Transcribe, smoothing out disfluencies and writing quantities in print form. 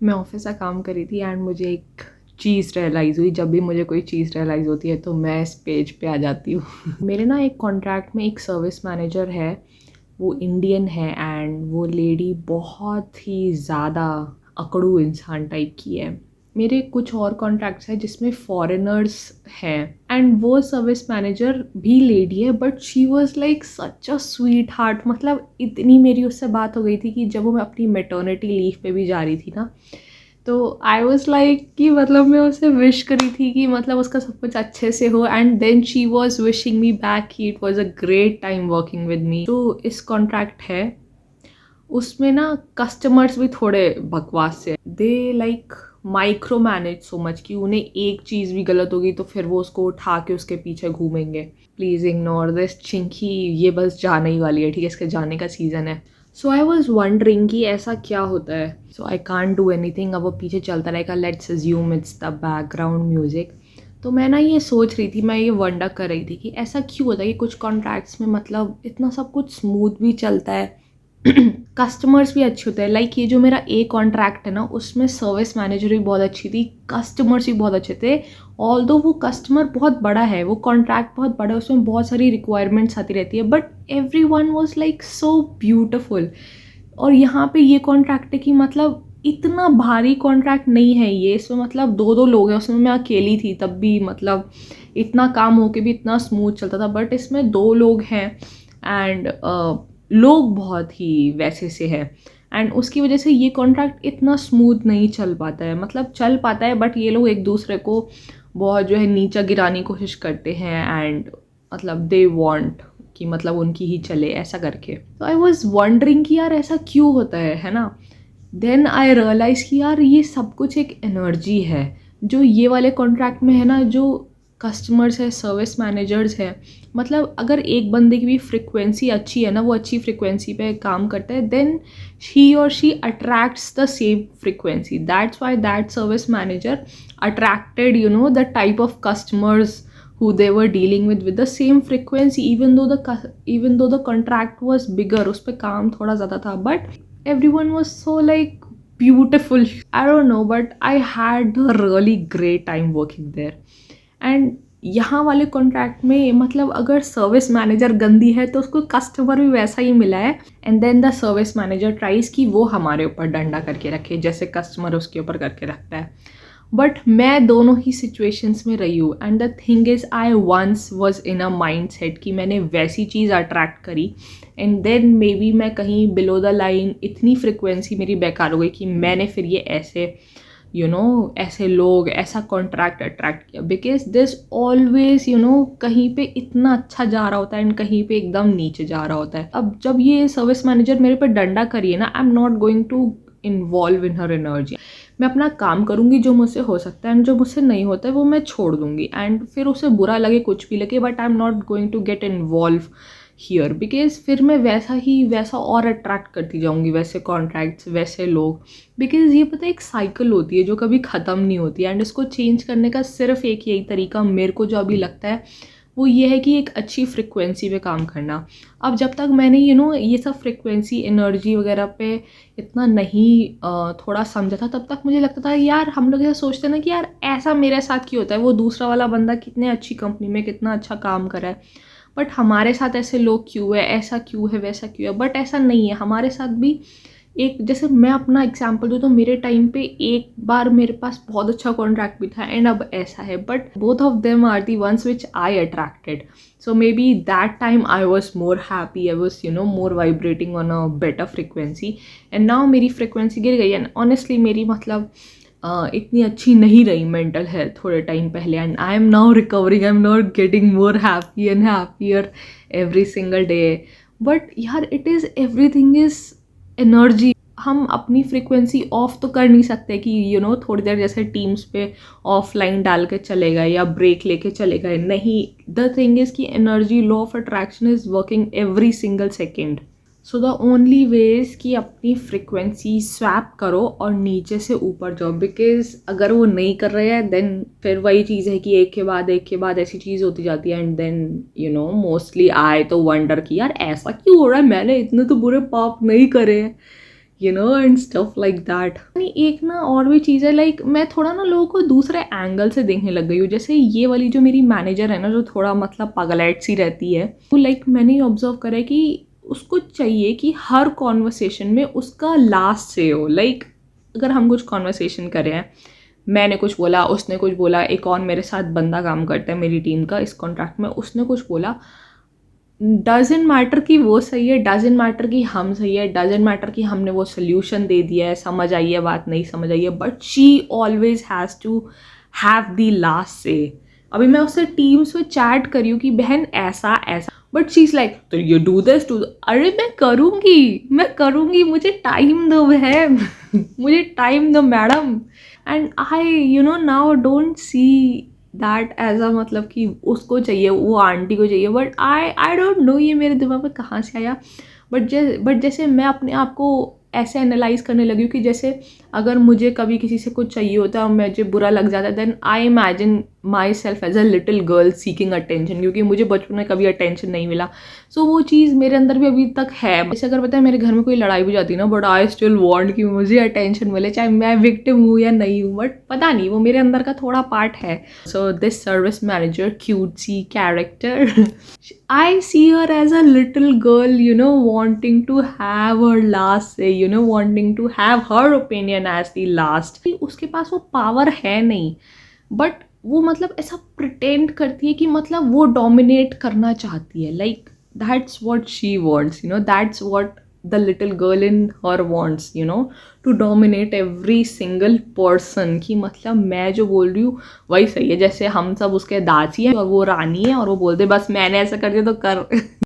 मैं ऑफिस का काम कर रही थी एंड मुझे एक चीज़ रियलाइज़ हुई। जब भी मुझे कोई चीज़ रियलाइज़ होती है तो मैं इस पेज पे आ जाती हूँ। मेरे ना एक कॉन्ट्रैक्ट में एक सर्विस मैनेजर है, वो इंडियन है एंड वो लेडी बहुत ही ज़्यादा अकड़ू इंसान टाइप की है। मेरे कुछ और कॉन्ट्रैक्ट्स हैं जिसमें फॉरेनर्स हैं एंड वो सर्विस मैनेजर भी लेडी है, but she was like such a sweet heart. मतलब इतनी मेरी उससे बात हो गई थी कि जब वो मैं अपनी मेटर्निटी लीव पे भी जा रही थी ना, तो आई वॉज लाइक कि मतलब मैं उसे विश करी थी कि मतलब उसका सब कुछ अच्छे से हो, and then she was wishing me back कि it was a great time working with me. जो इस कॉन्ट्रैक्ट है उसमें ना कस्टमर्स भी थोड़े बकवास से, they like micro manage so much कि उन्हें एक चीज़ भी गलत होगी तो फिर वो उसको उठा के उसके पीछे घूमेंगे। प्लीज़ इग्नोर दिस चिंकी, ये बस जाने ही वाली है, ठीक है, इसके जाने का सीज़न है। सो आई वॉज वंडरिंग कि ऐसा क्या होता है। सो आई कांट डू एनीथिंग। अब वो पीछे चलता रहेगा, let's assume it's the background music. तो मैं ना ये सोच रही थी, मैं ये वंडर कर रही थी कि ऐसा क्यों होता है कि कुछ कॉन्ट्रैक्ट्स में मतलब इतना सब कुछ स्मूथ भी चलता है, कस्टमर्स भी अच्छे होते हैं। लाइक ये जो मेरा ए कॉन्ट्रैक्ट है ना, उसमें सर्विस मैनेजर भी बहुत अच्छी थी, कस्टमर्स भी बहुत अच्छे थे। ऑल्दो वो कस्टमर बहुत बड़ा है, वो कॉन्ट्रैक्ट बहुत बड़ा है, उसमें बहुत सारी रिक्वायरमेंट्स आती रहती है, but every one was like so beautiful. और यहाँ पे ये कॉन्ट्रैक्ट है कि मतलब इतना भारी कॉन्ट्रैक्ट नहीं है ये, इसमें मतलब दो दो लोग हैं, उसमें मैं अकेली थी तब भी मतलब इतना काम होके भी इतना स्मूथ चलता था, बट इसमें दो लोग हैं एंड लोग बहुत ही वैसे से है, एंड उसकी वजह से ये कॉन्ट्रैक्ट इतना स्मूथ नहीं चल पाता है। मतलब चल पाता है बट ये लोग एक दूसरे को बहुत जो है नीचा गिराने की कोशिश करते हैं, एंड मतलब दे वांट कि मतलब उनकी ही चले ऐसा करके। तो आई वॉज वंडरिंग कि यार ऐसा क्यों होता है ना। देन आई रियलाइज़ कि यार ये सब कुछ एक एनर्जी है जो ये वाले कॉन्ट्रैक्ट में है ना, जो कस्टमर्स है, सर्विस मैनेजर्स है, मतलब अगर एक बंदे की भी फ्रिक्वेंसी अच्छी है ना, वो अच्छी फ्रिक्वेंसी पे काम करता है, देन ही और she attracts the same frequency. That's why that service manager attracted the type of customers who they were dealing with the same frequency, even though the contract was bigger, उस पे काम थोड़ा ज़्यादा था, but everyone was so like beautiful. I don't know, but I had a really great time working there. And यहाँ वाले contract में मतलब अगर सर्विस मैनेजर गंदी है तो उसको कस्टमर भी वैसा ही मिला है, and then the service manager tries कि वो हमारे ऊपर डंडा करके रखे जैसे कस्टमर उसके ऊपर करके रखता है। बट मैं दोनों ही सिचुएशंस में रही हूँ, and the thing is I once was in a mind set कि मैंने वैसी चीज़ अट्रैक्ट करी, एंड देन मे बी मैं कहीं बिलो द लाइन इतनी फ्रिक्वेंसी मेरी बेकार हो गई कि मैंने फिर ये ऐसे ऐसे लोग ऐसा कॉन्ट्रैक्ट अट्रैक्ट किया, बिकॉज दिस ऑलवेज कहीं पे इतना अच्छा जा रहा होता है एंड कहीं पे एकदम नीचे जा रहा होता है। अब जब ये सर्विस मैनेजर मेरे पे डंडा करिए ना, I am not going to involve in her energy. मैं अपना काम करूँगी जो मुझसे हो सकता है, एंड जो मुझसे नहीं होता है वो मैं छोड़ दूँगी, एंड फिर उसे बुरा लगे कुछ भी लगे, but I am not going to get involve here, because फिर मैं वैसा और अट्रैक्ट करती जाऊँगी, वैसे कॉन्ट्रैक्ट्स, वैसे लोग। बिकॉज ये पता है एक साइकिल होती है जो कभी ख़त्म नहीं होती, एंड इसको चेंज करने का सिर्फ एक यही तरीका मेरे को जो अभी लगता है वो ये है कि एक अच्छी फ्रिक्वेंसी पे काम करना। अब जब तक मैंने ये सब फ्रिक्वेंसी एनर्जी वगैरह पे इतना नहीं थोड़ा समझा था, तब तक मुझे लगता था यार हम लोग ऐसा सोचते हैं ना कि यार ऐसा मेरे साथ क्यों होता है, वो दूसरा वाला बंदा कितने अच्छी कंपनी में कितना अच्छा काम कर रहा है, बट हमारे साथ ऐसे लोग क्यों है, ऐसा क्यों है, वैसा क्यों है। बट ऐसा नहीं है, हमारे साथ भी एक, जैसे मैं अपना एग्जांपल दूँ तो मेरे टाइम पे एक बार मेरे पास बहुत अच्छा कॉन्ट्रैक्ट भी था एंड अब ऐसा है, but both of them are the ones which I attracted. So may be that time I was more happy, I was more vibrating on a better frequency, and now मेरी frequency गिर गई, and honestly मेरी मतलब इतनी अच्छी नहीं रही mental health थोड़े टाइम पहले, and I am now recovering, I am not getting more happy and happier every single day. But यार it is everything is energy. हम अपनी फ्रिक्वेंसी ऑफ तो कर नहीं सकते कि थोड़ी देर जैसे टीम्स पे ऑफलाइन डाल के चले गए या ब्रेक लेके चले गए, नहीं। द थिंग इज़ कि energy, law of attraction is working every single second. So the only way is कि अपनी फ्रिक्वेंसी स्वैप करो और नीचे से ऊपर जाओ, बिकॉज अगर वो नहीं कर रहे हैं देन फिर वही चीज़ है कि एक के बाद ऐसी चीज़ होती जाती है, एंड देन मोस्टली आए तो वंडर कि यार ऐसा क्यों हो रहा है, मैंने इतने तो बुरे पाप नहीं करे हैं, you know, and stuff like that. एक ना और भी चीज़ है, लाइक मैं थोड़ा ना लोगों को दूसरे एंगल से देखने लग गई हूँ। जैसे ये वाली जो मेरी मैनेजर है ना, जो थोड़ा मतलब पगलैट सी रहती है, वो लाइक मैंने ऑब्जर्व करा है कि उसको चाहिए कि हर कॉन्वर्सेशन में उसका लास्ट से हो। लाइक अगर हम कुछ कॉन्वर्सेशन कर रहे हैं, मैंने कुछ बोला, उसने कुछ बोला, एक और मेरे साथ बंदा काम करता है मेरी टीम का इस कॉन्ट्रैक्ट में, उसने कुछ बोला, डजेंट मैटर कि वो सही है, डजेंट मैटर कि हम सही है, डजेंट मैटर कि हमने वो सोल्यूशन दे दिया है, समझ आई है बात, नहीं समझ आई है, but she always has to have the last say. अभी मैं उससे टीम्स में चैट करी हूँ कि बहन ऐसा ऐसा, बट शी इज़ लाइक तो यू डू दिस टू, अरे मैं करूँगी, मुझे टाइम दो बहन मुझे टाइम दो madam. And I you know now don't see that as a मतलब कि उसको चाहिए, वो आंटी को चाहिए, बट आई डोंट नो ये मेरे दिमाग में कहाँ से आया। बट जैसे मैं अपने आप को ऐसे एनालाइज करने लगी हूँ कि जैसे अगर मुझे कभी किसी से कुछ चाहिए होता है और मुझे बुरा लग जाता है, then I imagine myself as a little girl seeking attention, क्योंकि मुझे बचपन में कभी अटेंशन नहीं मिला। सो वो चीज़ मेरे अंदर भी अभी तक है। जैसे अगर पता है मेरे घर में कोई लड़ाई भी जाती है ना, बट आई स्टिल वांट कि मुझे अटेंशन मिले, चाहे मैं विक्टिम हूँ या नहीं हूँ, बट पता नहीं, वो मेरे अंदर का थोड़ा पार्ट है। So this service manager, cutesy character, I see her as a little girl, you know, wanting to have her last say, you know, wanting to have her opinion as the last. उसके पास वो power है नहीं, but वो मतलब ऐसा pretend करती है कि मतलब वो डोमिनेट करना चाहती है। Like that's what she wants, you know, that's what the little girl in her wants, you know, to dominate every single person। कि मतलब मैं जो बोल रही हूँ वही सही है, जैसे हम सब उसके दासी हैं और वो रानी है और वो बोलते बस मैंने ऐसा कर दिया तो कर